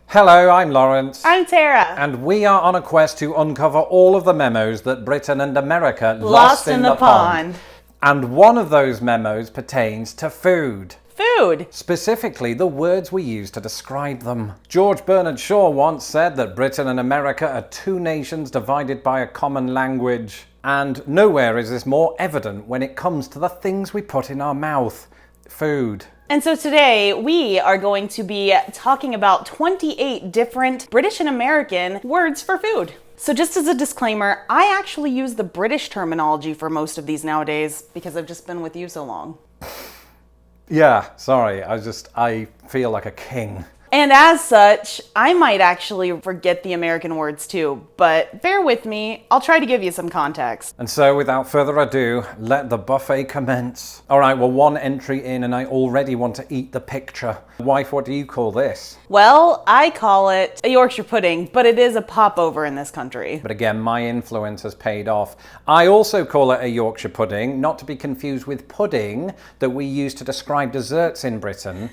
Hello, I'm Lawrence. I'm Tara. And we are on a quest to uncover all of the memos that Britain and America Lost in the pond. And one of those memos pertains to food. Food. Specifically, the words we use to describe them. George Bernard Shaw once said that Britain and America are two nations divided by a common language. And nowhere is this more evident when it comes to the things we put in our mouth. Food. And so today we are going to be talking about 28 different British and American words for food. So just as a disclaimer, I actually use the British terminology for most of these nowadays because I've just been with you so long. Yeah, sorry, I feel like a king. And as such, I might actually forget the American words too, but bear with me, I'll try to give you some context. And so, without further ado, let the buffet commence. All right, well, one entry in and I already want to eat the picture. Wife, what do you call this? Well, I call it a Yorkshire pudding, but it is a popover in this country. But again, my influence has paid off. I also call it a Yorkshire pudding, not to be confused with pudding that we use to describe desserts in Britain.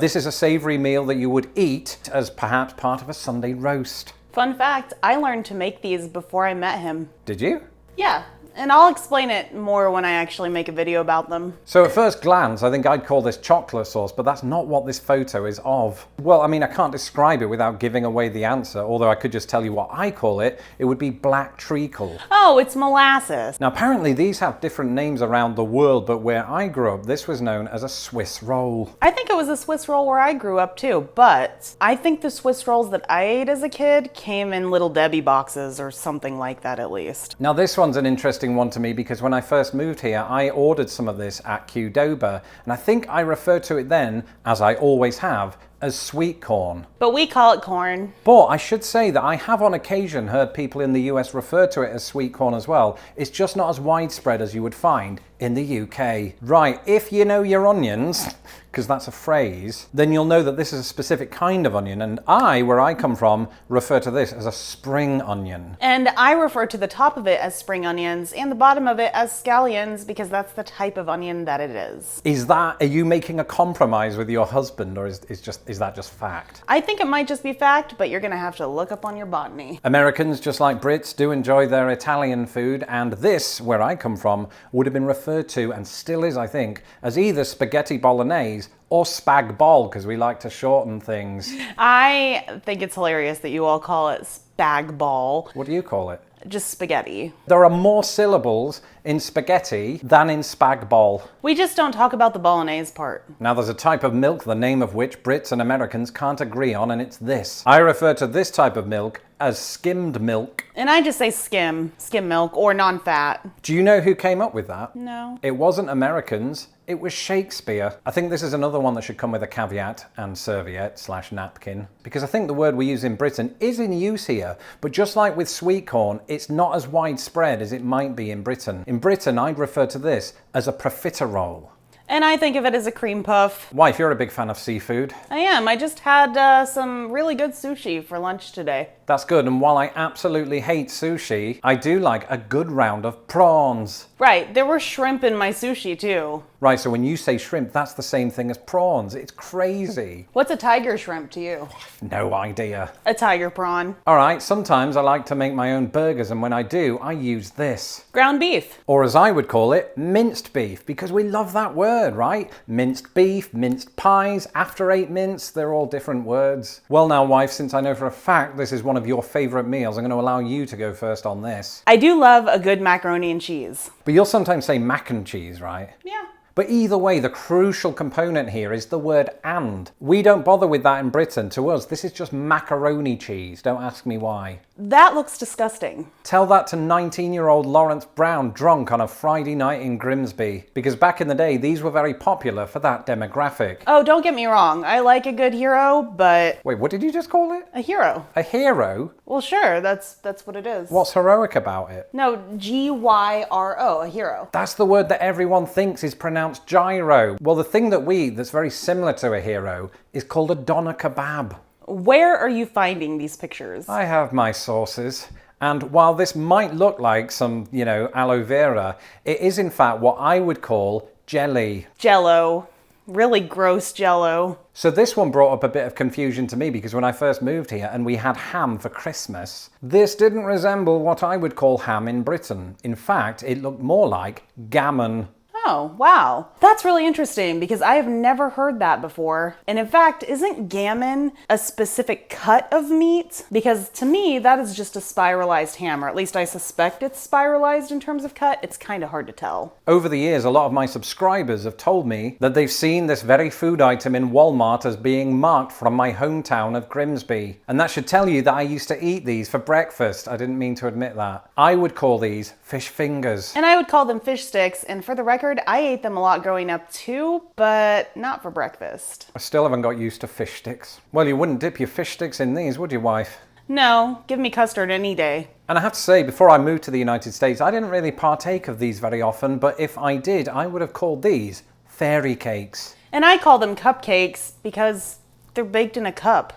This is a savoury meal that you would eat as perhaps part of a Sunday roast. Fun fact, I learned to make these before I met him. Did you? Yeah, and I'll explain it more when I actually make a video about them. So at first glance, I think I'd call this chocolate sauce, but that's not what this photo is of. Well, I mean, I can't describe it without giving away the answer, although I could just tell you what I call it. It would be black treacle. Oh, it's molasses. Now, apparently these have different names around the world, but where I grew up, this was known as a Swiss roll. I think it was a Swiss roll where I grew up too, but I think the Swiss rolls that I ate as a kid came in Little Debbie boxes or something like that at least. Now, this one's an interesting one to me because when I first moved here, I ordered some of this at Qdoba, and I think I referred to it then, as I always have, as sweet corn. But we call it corn. But I should say that I have on occasion heard people in the US refer to it as sweet corn as well. It's just not as widespread as you would find in the UK. Right, if you know your onions, because that's a phrase, then you'll know that this is a specific kind of onion, and where I come from, refer to this as a spring onion. And I refer to the top of it as spring onions and the bottom of it as scallions because that's the type of onion that it is. Are you making a compromise with your husband, or is that just fact? I think it might just be fact, but you're gonna have to look up on your botany. Americans, just like Brits, do enjoy their Italian food, and this, where I come from, would have been referred to, and still is, I think, as either spaghetti bolognese or spag bol, because we like to shorten things. I think it's hilarious that you all call it spag bol. What do you call it? Just spaghetti. There are more syllables in spaghetti than in spag bol. We just don't talk about the bolognese part. Now, there's a type of milk, the name of which Brits and Americans can't agree on, and it's this. I refer to this type of milk as skimmed milk. And I just say skim milk or non-fat. Do you know who came up with that? No. It wasn't Americans, it was Shakespeare. I think this is another one that should come with a caveat and serviette/napkin, because I think the word we use in Britain is in use here, but just like with sweet corn, it's not as widespread as it might be in Britain. In Britain, I'd refer to this as a profiterole. And I think of it as a cream puff. Wife, you're a big fan of seafood. I am. I just had some really good sushi for lunch today. That's good, and while I absolutely hate sushi, I do like a good round of prawns. Right, there were shrimp in my sushi too. Right, so when you say shrimp, that's the same thing as prawns. It's crazy. What's a tiger shrimp to you? No idea. A tiger prawn. All right, sometimes I like to make my own burgers, and when I do, I use this. Ground beef. Or as I would call it, minced beef, because we love that word, right? Minced beef, minced pies, after eight mince, they're all different words. Well now, wife, since I know for a fact this is one of your favourite meals, I'm going to allow you to go first on this. I do love a good macaroni and cheese. But you'll sometimes say mac and cheese, right? Yeah. But either way, the crucial component here is the word and. We don't bother with that in Britain. To us, this is just macaroni cheese. Don't ask me why. That looks disgusting. Tell that to 19-year-old Lawrence Brown drunk on a Friday night in Grimsby. Because back in the day, these were very popular for that demographic. Oh, don't get me wrong. I like a good hero, but... Wait, what did you just call it? A hero. A hero? Well, sure. That's what it is. What's heroic about it? No, G-Y-R-O, a hero. That's the word that everyone thinks is pronounced gyro. Well, the thing that we eat that's very similar to a hero is called a doner kebab. Where are you finding these pictures? I have my sources. And while this might look like some, aloe vera, it is in fact what I would call jelly. Jello. Really gross Jell-O. So this one brought up a bit of confusion to me because when I first moved here and we had ham for Christmas, this didn't resemble what I would call ham in Britain. In fact, it looked more like gammon. Oh, wow. That's really interesting because I have never heard that before. And in fact, isn't gammon a specific cut of meat? Because to me, that is just a spiralized ham, or at least I suspect it's spiralized in terms of cut. It's kind of hard to tell. Over the years, a lot of my subscribers have told me that they've seen this very food item in Walmart as being marked from my hometown of Grimsby. And that should tell you that I used to eat these for breakfast. I didn't mean to admit that. I would call these fish fingers. And I would call them fish sticks, and for the record, I ate them a lot growing up too, but not for breakfast. I still haven't got used to fish sticks. Well, you wouldn't dip your fish sticks in these, would you, wife? No, give me custard any day. And I have to say, before I moved to the United States, I didn't really partake of these very often, but if I did, I would have called these fairy cakes. And I call them cupcakes because they're baked in a cup.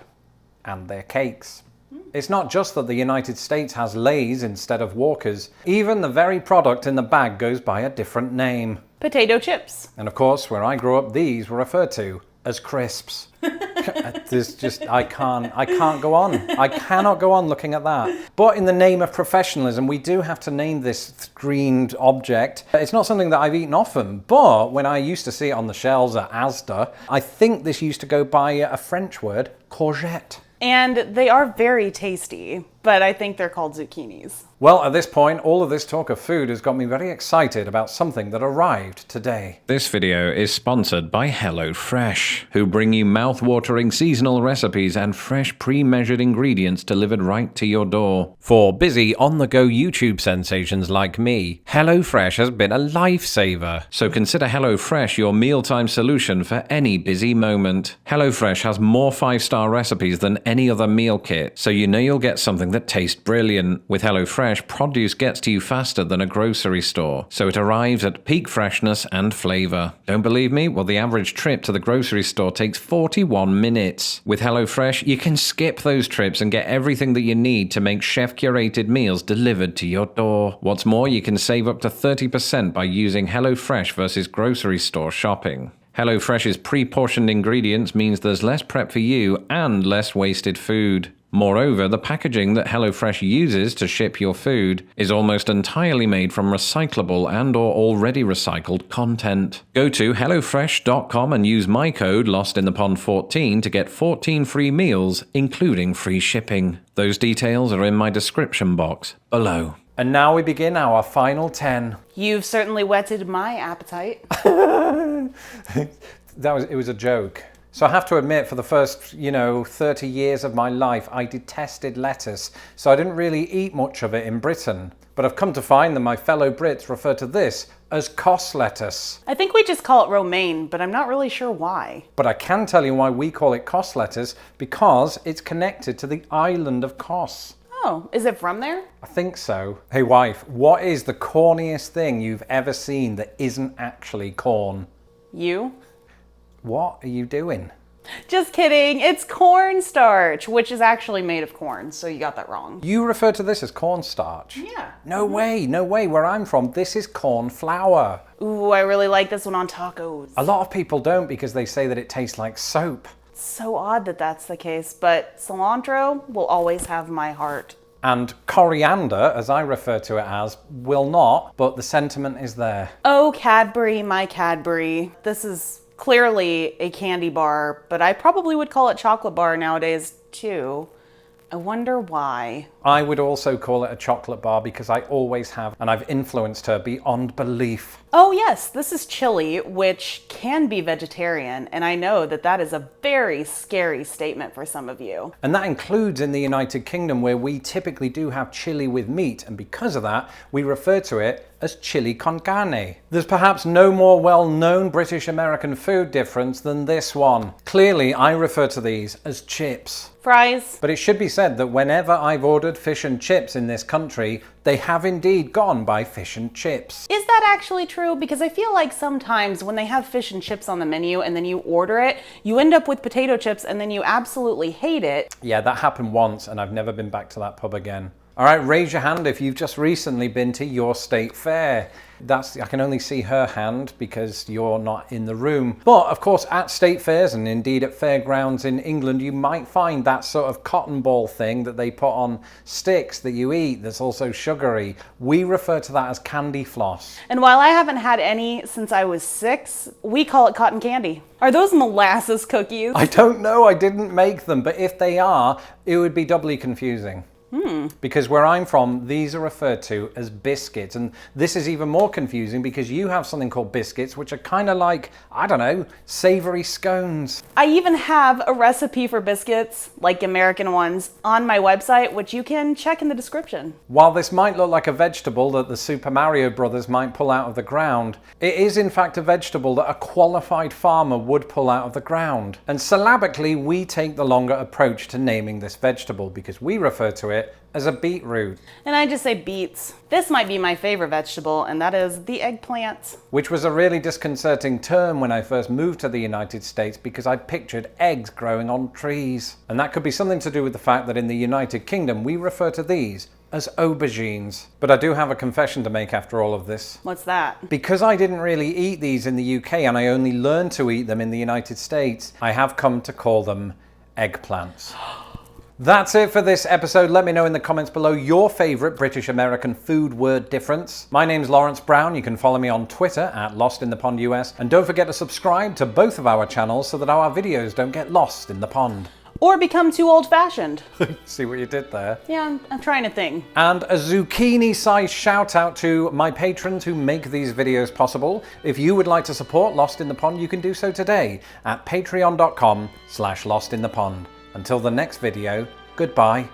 And they're cakes. It's not just that the United States has Lay's instead of Walkers. Even the very product in the bag goes by a different name. Potato chips. And of course, where I grew up, these were referred to as crisps. I can't go on. I cannot go on looking at that. But in the name of professionalism, we do have to name this screened object. It's not something that I've eaten often, but when I used to see it on the shelves at Asda, I think this used to go by a French word, courgette. And they are very tasty, but I think they're called zucchinis. Well, at this point, all of this talk of food has got me very excited about something that arrived today. This video is sponsored by HelloFresh, who bring you mouth-watering seasonal recipes and fresh pre-measured ingredients delivered right to your door. For busy, on-the-go YouTube sensations like me, HelloFresh has been a lifesaver. So consider HelloFresh your mealtime solution for any busy moment. HelloFresh has more 5-star recipes than any other meal kit, so you know you'll get something that tastes brilliant. With HelloFresh, produce gets to you faster than a grocery store, so it arrives at peak freshness and flavor. Don't believe me? Well, the average trip to the grocery store takes 41 minutes. With HelloFresh, you can skip those trips and get everything that you need to make chef-curated meals delivered to your door. What's more, you can save up to 30% by using HelloFresh versus grocery store shopping. HelloFresh's pre-portioned ingredients means there's less prep for you and less wasted food. Moreover, the packaging that HelloFresh uses to ship your food is almost entirely made from recyclable and/or already recycled content. Go to HelloFresh.com and use my code LostInThePond14 to get 14 free meals, including free shipping. Those details are in my description box below. And now we begin our final 10. You've certainly whetted my appetite. It was a joke. So I have to admit, for the first, 30 years of my life, I detested lettuce. So I didn't really eat much of it in Britain. But I've come to find that my fellow Brits refer to this as cos lettuce. I think we just call it romaine, but I'm not really sure why. But I can tell you why we call it cos lettuce, because it's connected to the island of Kos. Oh, is it from there? I think so. Hey wife, what is the corniest thing you've ever seen that isn't actually corn? You? What are you doing? Just kidding. It's cornstarch, which is actually made of corn, so you got that wrong. You refer to this as cornstarch? Yeah. No way. Where I'm from, this is corn flour. Ooh, I really like this one on tacos. A lot of people don't because they say that it tastes like soap. So odd that that's the case, but cilantro will always have my heart. And coriander, as I refer to it as, will not, but the sentiment is there. Oh, Cadbury, my Cadbury. This is clearly a candy bar, but I probably would call it chocolate bar nowadays too. I wonder why. I would also call it a chocolate bar because I always have, and I've influenced her beyond belief. Oh yes, this is chili, which can be vegetarian, and I know that that is a very scary statement for some of you. And that includes in the United Kingdom, where we typically do have chili with meat, and because of that, we refer to it as chili con carne. There's perhaps no more well-known British-American food difference than this one. Clearly, I refer to these as chips. Fries. But it should be said that whenever I've ordered fish and chips in this country, they have indeed gone by fish and chips. Is that actually true? Because I feel like sometimes when they have fish and chips on the menu and then you order it, you end up with potato chips and then you absolutely hate it. Yeah, that happened once and I've never been back to that pub again. All right, raise your hand if you've just recently been to your state fair. I can only see her hand because you're not in the room. But of course, at state fairs and indeed at fairgrounds in England, you might find that sort of cotton ball thing that they put on sticks that you eat that's also sugary. We refer to that as candy floss. And while I haven't had any since I was 6, we call it cotton candy. Are those molasses cookies? I don't know, I didn't make them, but if they are, it would be doubly confusing. Because where I'm from, these are referred to as biscuits. And this is even more confusing because you have something called biscuits, which are kind of like, I don't know, savory scones. I even have a recipe for biscuits, like American ones, on my website, which you can check in the description. While this might look like a vegetable that the Super Mario Brothers might pull out of the ground, it is in fact a vegetable that a qualified farmer would pull out of the ground. And syllabically, we take the longer approach to naming this vegetable because we refer to it as a beetroot. And I just say beets. This might be my favorite vegetable, and that is the eggplant. Which was a really disconcerting term when I first moved to the United States because I pictured eggs growing on trees. And that could be something to do with the fact that in the United Kingdom we refer to these as aubergines. But I do have a confession to make after all of this. What's that? Because I didn't really eat these in the UK and I only learned to eat them in the United States, I have come to call them eggplants. That's it for this episode. Let me know in the comments below your favourite British American food word difference. My name's Lawrence Brown. You can follow me on Twitter at LostInThePondUS. And don't forget to subscribe to both of our channels so that our videos don't get lost in the pond. Or become too old-fashioned. See what you did there? Yeah, I'm trying a thing. And a zucchini-sized shout out to my patrons who make these videos possible. If you would like to support Lost in the Pond, you can do so today at patreon.com/lostinthepond. Until the next video, goodbye.